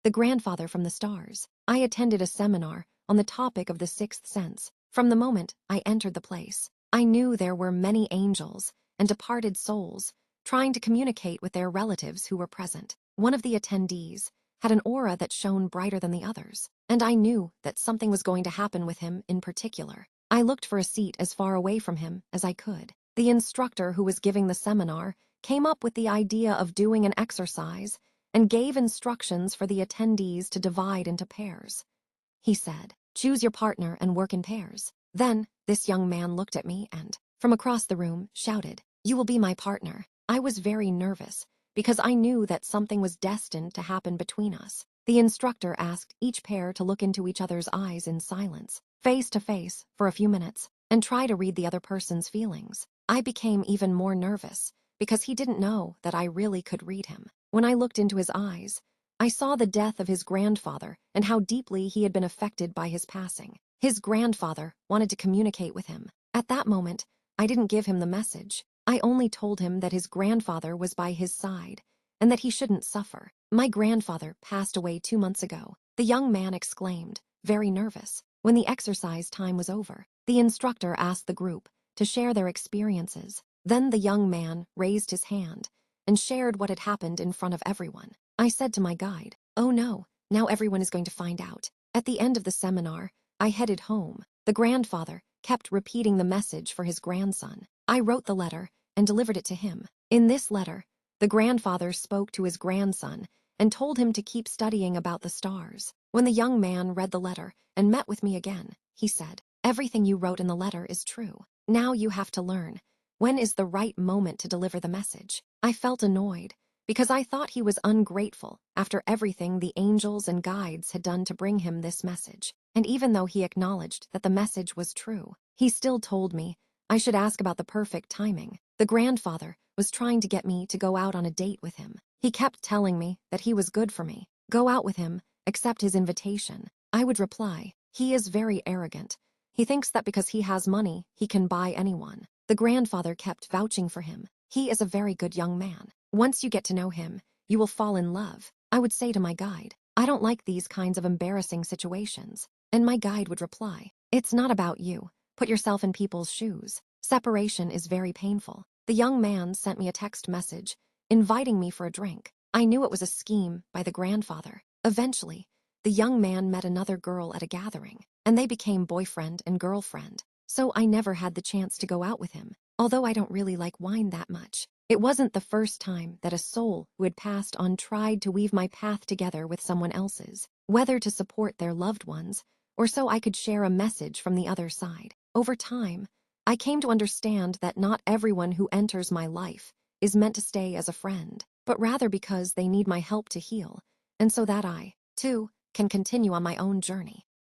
The Grandfather from the Stars. I attended a seminar on the topic of the sixth sense. From the moment I entered the place, I knew there were many angels and departed souls trying to communicate with their relatives who were present. One of the attendees had an aura that shone brighter than the others, and I knew that something was going to happen with him in particular. I looked for a seat as far away from him as I could. The instructor who was giving the seminar came up with the idea of doing an exercise and gave instructions for the attendees to divide into pairs. He said, "Choose your partner and work in pairs." Then, this young man looked at me and, from across the room, shouted, "You will be my partner." I was very nervous because I knew that something was destined to happen between us. The instructor asked each pair to look into each other's eyes in silence, face to face, for a few minutes, and try to read the other person's feelings. I became even more nervous because he didn't know that I really could read him. When I looked into his eyes, I saw the death of his grandfather and how deeply he had been affected by his passing. His grandfather wanted to communicate with him. At that moment, I didn't give him the message. I only told him that his grandfather was by his side and that he shouldn't suffer. "My grandfather passed away 2 months ago," the young man exclaimed, very nervous. When the exercise time was over, the instructor asked the group to share their experiences. Then the young man raised his hand and shared what had happened in front of everyone. I said to my guide, "Oh no, now everyone is going to find out." At the end of the seminar, I headed home. The grandfather kept repeating the message for his grandson. I wrote the letter and delivered it to him. In this letter, the grandfather spoke to his grandson and told him to keep studying about the stars. When the young man read the letter and met with me again, he said, "Everything you wrote in the letter is true. Now you have to learn when is the right moment to deliver the message." I felt annoyed because I thought he was ungrateful after everything the angels and guides had done to bring him this message. And even though he acknowledged that the message was true, he still told me I should ask about the perfect timing. The grandfather was trying to get me to go out on a date with him. He kept telling me that he was good for me. Go out with him, accept his invitation. I would reply, "He is very arrogant. He thinks that because he has money, he can buy anyone." The grandfather kept vouching for him. "He is a very good young man. Once you get to know him, you will fall in love." I would say to my guide, "I don't like these kinds of embarrassing situations." And my guide would reply, "It's not about you. Put yourself in people's shoes. Separation is very painful." The young man sent me a text message inviting me for a drink. I knew it was a scheme by the grandfather. Eventually, the young man met another girl at a gathering, and they became boyfriend and girlfriend. So I never had the chance to go out with him, although I don't really like wine that much. It wasn't the first time that a soul who had passed on tried to weave my path together with someone else's, whether to support their loved ones or so I could share a message from the other side. Over time, I came to understand that not everyone who enters my life is meant to stay as a friend, but rather because they need my help to heal, and so that I, too, can continue on my own journey.